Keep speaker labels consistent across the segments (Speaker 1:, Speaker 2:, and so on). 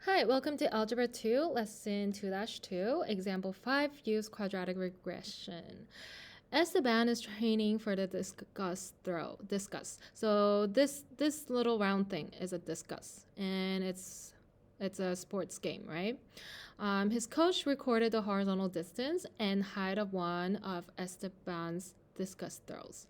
Speaker 1: Hi, welcome to Algebra 2, Lesson 2-2, Example 5, use quadratic regression. Esteban is training for the discus throw. So this little round thing is a discus, and it's a sports game, right? His coach recorded the horizontal distance and height of one of Esteban's discus throws.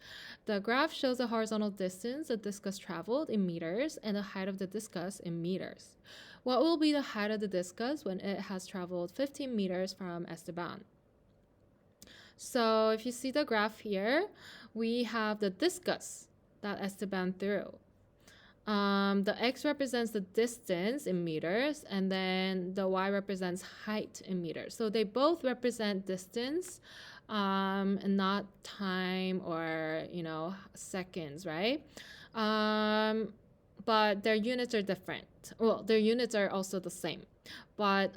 Speaker 1: The graph shows the horizontal distance the discus traveled in meters and the height of the discus in meters. What will be the height of the discus when it has traveled 15 meters from Esteban? So if you see the graph here, we have the discus that Esteban threw. The x represents the distance in meters, and then the y represents height in meters. So they both represent distance, and not time or seconds, right? But their units are different. Well, their units are also the same, but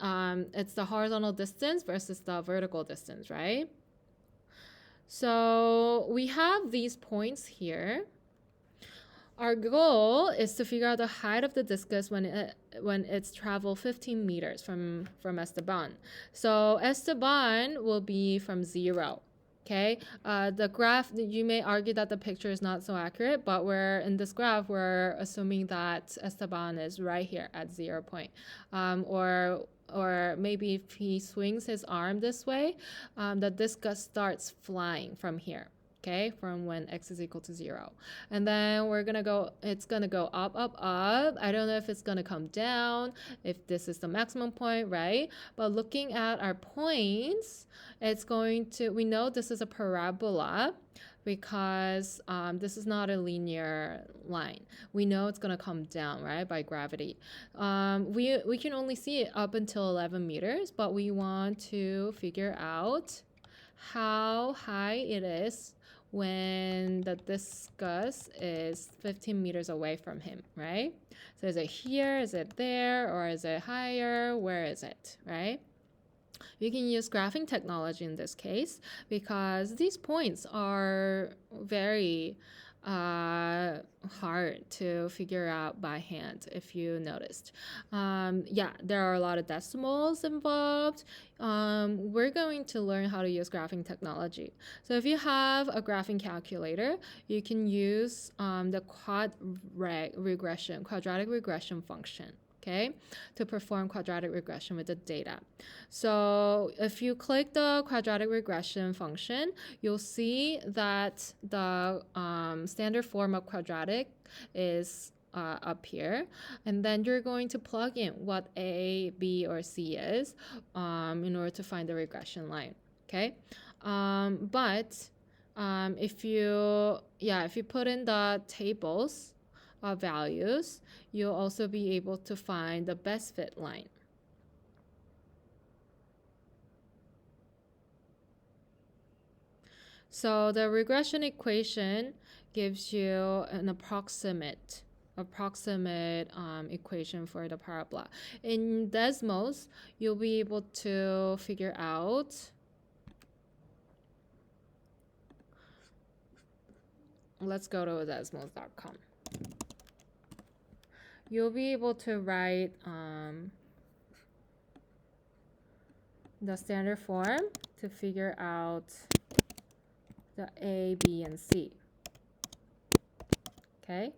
Speaker 1: it's the horizontal distance versus the vertical distance, right? So we have these points here. Our goal is to figure out the height of the discus when it's traveled 15 meters from Esteban. So Esteban will be from 0. Okay, the graph, you may argue that the picture is not so accurate, but in this graph, we're assuming that Esteban is right here at 0 point. Or maybe if he swings his arm this way, the discus starts flying from here. Okay, from when x is equal to 0. And then it's gonna go up, up, up. I don't know if it's gonna come down, if this is the maximum point, right? But looking at our points, we know this is a parabola because this is not a linear line. We know it's gonna come down, right, by gravity. We can only see it up until 11 meters, but we want to figure out how high it is when the discus is 15 meters away from him, right? So is it here, is it there, or is it higher? Where is it, right? You can use graphing technology in this case because these points are very hard to figure out by hand, if you noticed. There are a lot of decimals involved. We're going to learn how to use graphing technology. So if you have a graphing calculator, you can use the quadratic regression function. Okay, to perform quadratic regression with the data. So if you click the quadratic regression function, you'll see that the standard form of quadratic is up here, and then you're going to plug in what A, B, or C is in order to find the regression line. Okay, if you put in the tables of values, you'll also be able to find the best fit line. So the regression equation gives you an approximate equation for the parabola. In Desmos, you'll be able to figure out let's go to desmos.com. You'll be able to write the standard form to figure out the A, B, and C. Okay,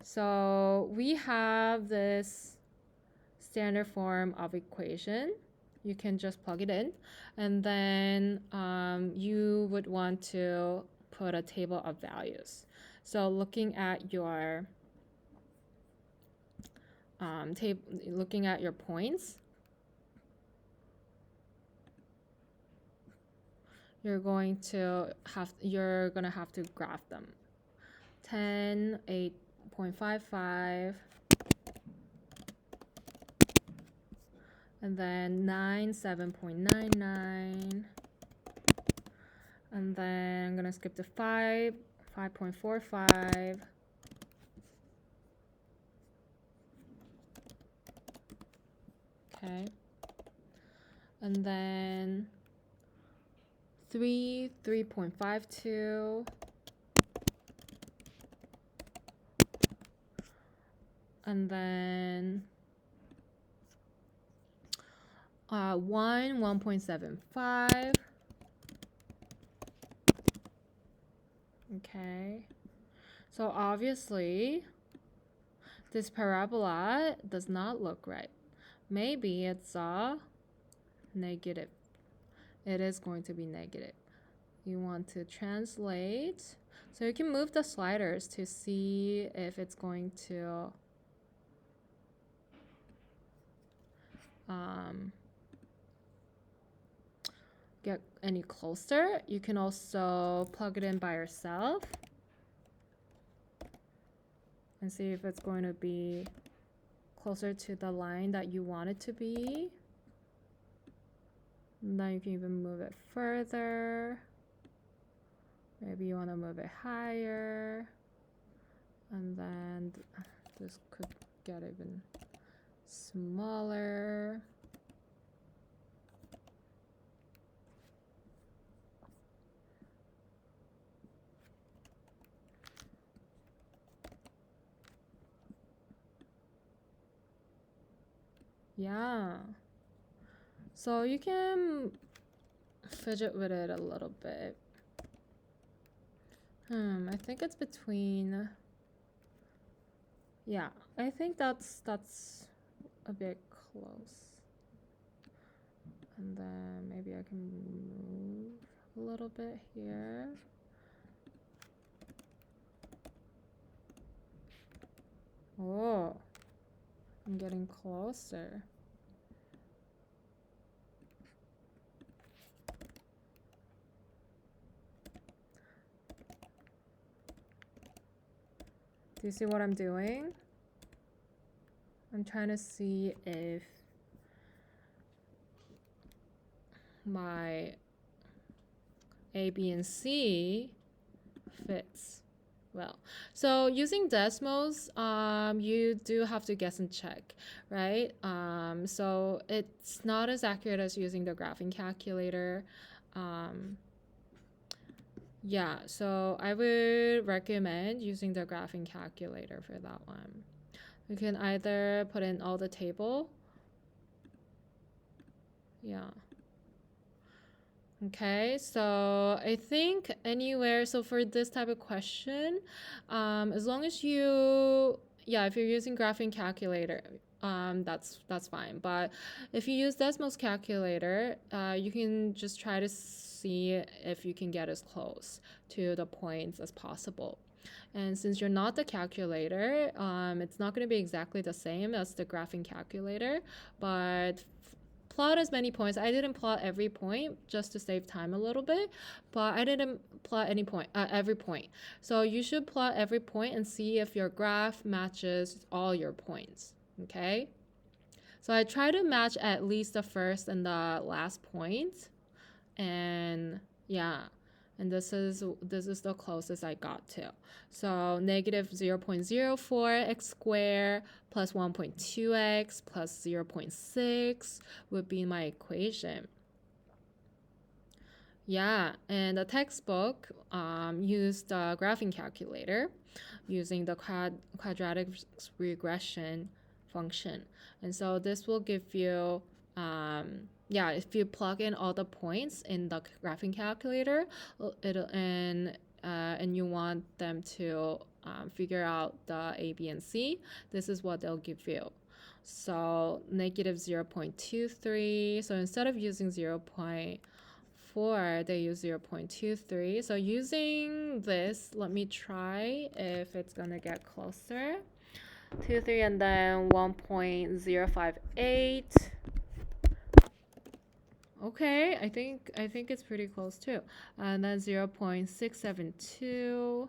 Speaker 1: so we have this standard form of equation. You can just plug it in, and then you would want to put a table of values. So looking at your looking at your points, you're gonna have to graph them. 10, 8.55, and then 9, 7.99, and then I'm gonna skip to 5, 5.45. Okay, and then 3, 3.52, and then 1.75. Okay. So obviously, this parabola does not look right. Maybe it's a negative. It is going to be negative. You want to translate. So you can move the sliders to see if it's going to get any closer. You can also plug it in by yourself and see if it's going to be closer to the line that you want it to be. And then you can even move it further. Maybe you want to move it higher. And then this could get even smaller. Yeah. So you can fidget with it a little bit. I think it's between. Yeah, I think that's a bit close. And then maybe I can move a little bit here. Oh, I'm getting closer. Do you see what I'm doing? I'm trying to see if my A, B, and C fits well. So using Desmos, you do have to guess and check, right? So it's not as accurate as using the graphing calculator. Yeah, so I would recommend using the graphing calculator for that one. You can either put in all the table. Yeah. Okay, so I think anywhere, so for this type of question, as long as you, yeah, if you're using graphing calculator, that's fine. But if you use Desmos calculator, you can just try to see if you can get as close to the points as possible. And since you're not the calculator, it's not going to be exactly the same as the graphing calculator, but plot as many points. I didn't plot every point just to save time a little bit, but I didn't plot every point. So you should plot every point and see if your graph matches all your points, okay? So I try to match at least the first and the last point, and yeah, and this is the closest I got to. So negative 0.04 x squared plus 1.2x plus 0.6 would be my equation. Yeah, and the textbook used the graphing calculator using the quadratic regression function. And so this will give you, yeah, if you plug in all the points in the graphing calculator, and you want them to figure out the A, B, and C, this is what they'll give you. So negative 0.23. So instead of using 0.4, they use 0.23. So using this, let me try if it's gonna get closer. 23 and then 1.058. Okay, I think it's pretty close too. And then 0.672.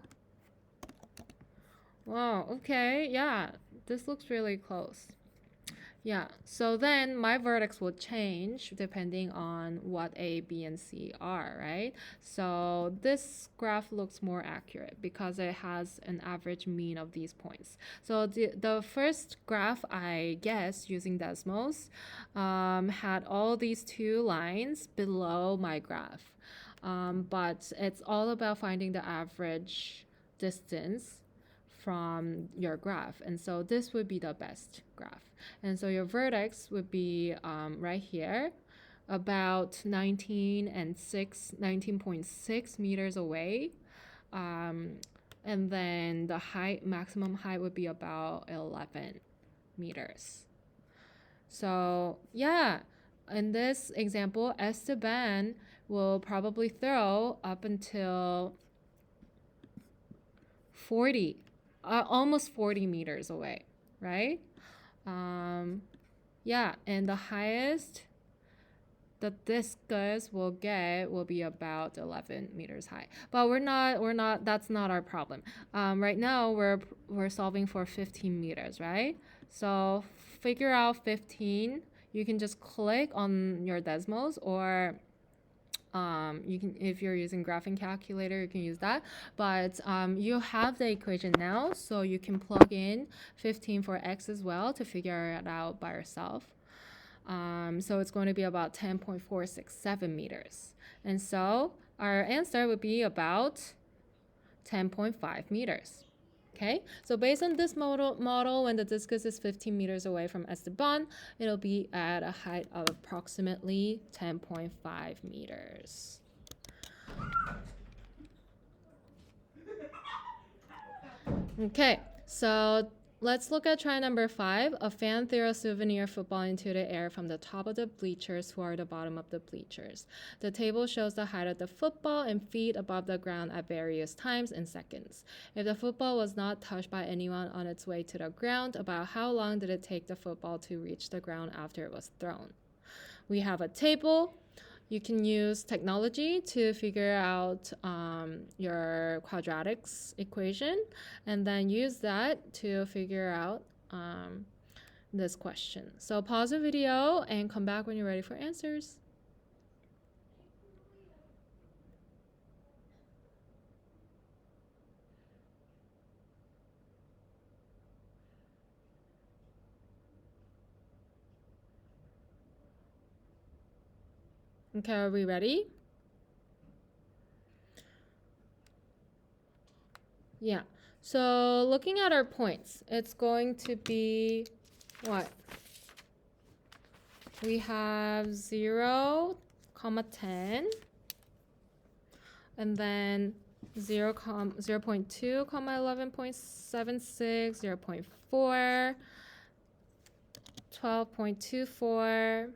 Speaker 1: Wow, okay, yeah, this looks really close. Yeah, so then my vertex will change depending on what A, B, and C are, right? So this graph looks more accurate because it has an average mean of these points. So the first graph, I guess, using Desmos, had all these two lines below my graph. But it's all about finding the average distance from your graph. And so this would be the best graph. And so your vertex would be right here, about 19.6 meters away. And then the maximum height would be about 11 meters. So yeah, in this example, Esteban will probably throw up until 40, almost 40 meters away, right? Yeah, and the highest the discus will get will be about 11 meters high. But we're not, that's not our problem. Right now we're solving for 15 meters, right? So figure out 15. You can just click on your Desmos, or you can, if you're using graphing calculator, you can use that. But you have the equation now, so you can plug in 15 for x as well to figure it out by yourself. So it's going to be about 10.467 meters. And so our answer would be about 10.5 meters. Okay, so based on this model, when the discus is 15 meters away from Esteban, it'll be at a height of approximately 10.5 meters. Okay, so let's look at try number 5. A fan threw a souvenir football into the air from the top of the bleachers toward the bottom of the bleachers. The table shows the height of the football in feet above the ground at various times in seconds. If the football was not touched by anyone on its way to the ground, about how long did it take the football to reach the ground after it was thrown? We have a table. You can use technology to figure out your quadratics equation, and then use that to figure out this question. So pause the video and come back when you're ready for answers. Okay, are we ready? Yeah, so looking at our points, it's going to be what? We have 0, 10, and then 0, 0.2, 11.76, 0.4, 12.24,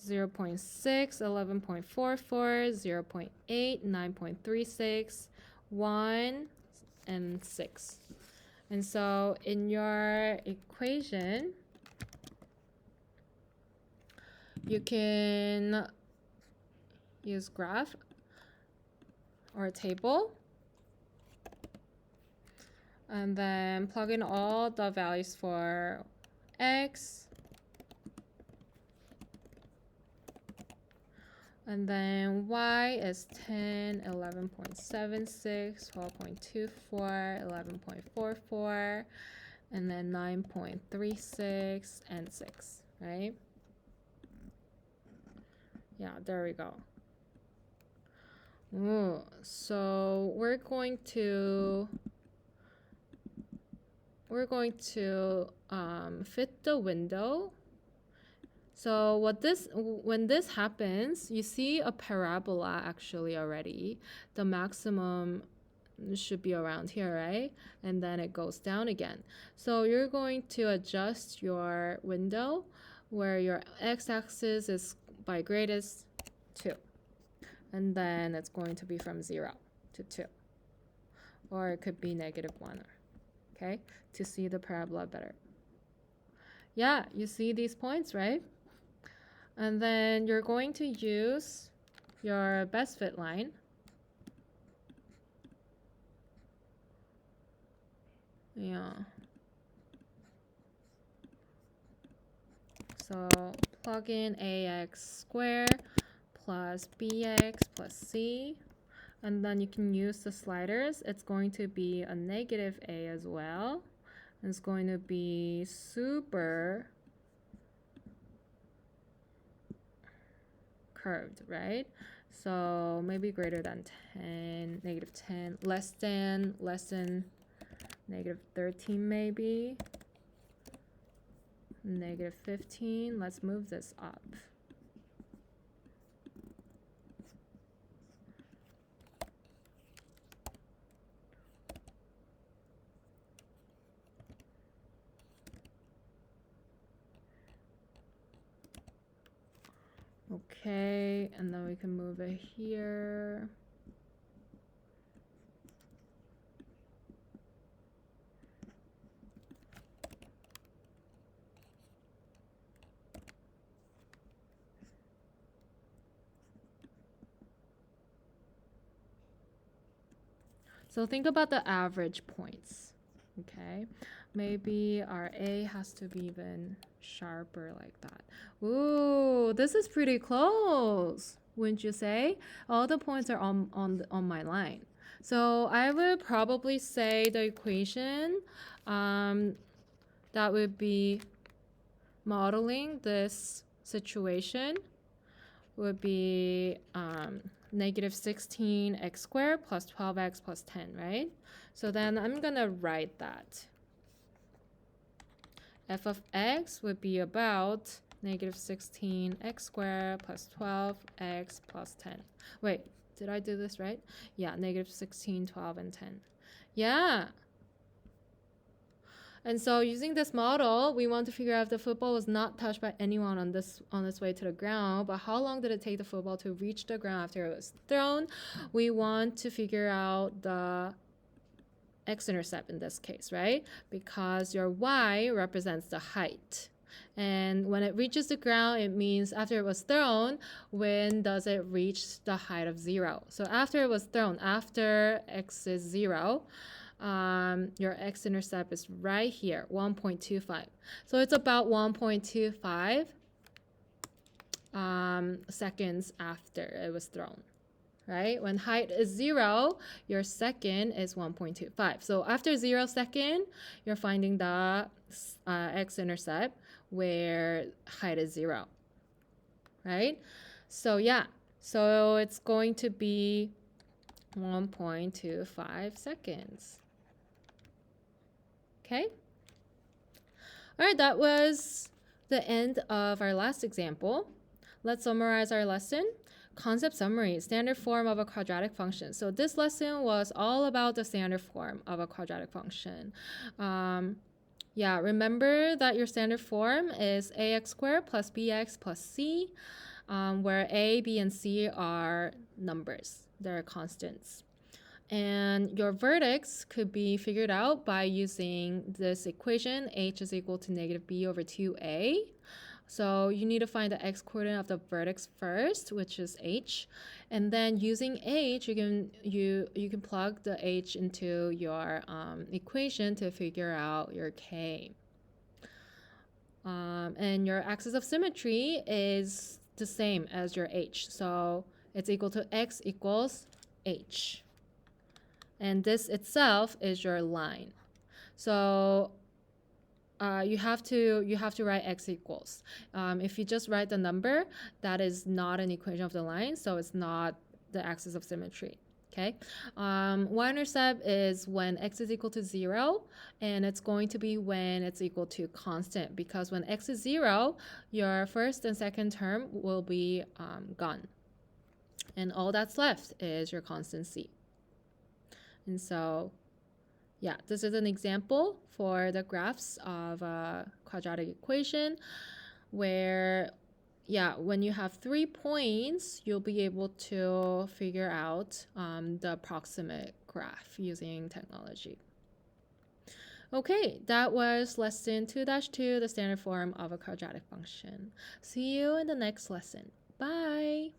Speaker 1: 0.6, 11.44, 0.8, 9.36, 1, and 6. And so in your equation, you can use graph or a table, and then plug in all the values for x, and then y is 10, 11.76, 12.24, 11.44, and then 9.36 and 6, right? Yeah, there we go. Ooh, so we're going to fit the window. So when this happens, you see a parabola actually already. The maximum should be around here, right? And then it goes down again. So you're going to adjust your window where your x-axis is by greatest 2. And then it's going to be from 0 to 2. Or it could be -1, okay? To see the parabola better. Yeah, you see these points, right? And then you're going to use your best fit line. Yeah. So plug in ax squared plus bx plus c. And then you can use the sliders. It's going to be a -a as well. It's going to be super curved, right? So maybe greater than 10, negative 10, less than negative 13 maybe. Negative 15. Let's move this up. Okay, and then we can move it here. So think about the average points, okay? Maybe our A has to be even sharper like that. Ooh, this is pretty close, wouldn't you say? All the points are on my line. So I would probably say the equation that would be modeling this situation would be negative 16x squared plus 12x plus 10, right? So then I'm going to write that. F of x would be about negative 16x squared plus 12x plus 10. Wait, did I do this right? Yeah, negative 16, 12, and 10. Yeah. And so using this model, we want to figure out if the football was not touched by anyone on its way to the ground, but how long did it take the football to reach the ground after it was thrown? We want to figure out the x-intercept in this case, right? Because your y represents the height. And when it reaches the ground, it means after it was thrown, when does it reach the height of 0? So after it was thrown, after x is 0, your x-intercept is right here, 1.25. So it's about 1.25 seconds after it was thrown, right? When height is 0, your second is 1.25. So after 0 second, you're finding the x-intercept where height is 0, right? So yeah, so it's going to be 1.25 seconds. Okay. All right, that was the end of our last example. Let's summarize our lesson. Concept summary, standard form of a quadratic function. So this lesson was all about the standard form of a quadratic function. Yeah, remember that your standard form is ax squared plus bx plus c, where a, b, and c are numbers. They're constants. And your vertex could be figured out by using this equation, h is equal to negative b over 2a. So you need to find the x-coordinate of the vertex first, which is h. And then using h, you can plug the h into your equation to figure out your k. And your axis of symmetry is the same as your h. So it's equal to x equals h. And this itself is your line. So you have to write x equals. If you just write the number, that is not an equation of the line, so it's not the axis of symmetry. Okay, y-intercept is when x is equal to 0, and it's going to be when it's equal to constant, because when x is 0, your first and second term will be gone, and all that's left is your constant c. And so, yeah, this is an example for the graphs of a quadratic equation where, yeah, when you have 3 points, you'll be able to figure out the approximate graph using technology. Okay, that was lesson 2-2, the standard form of a quadratic function. See you in the next lesson. Bye!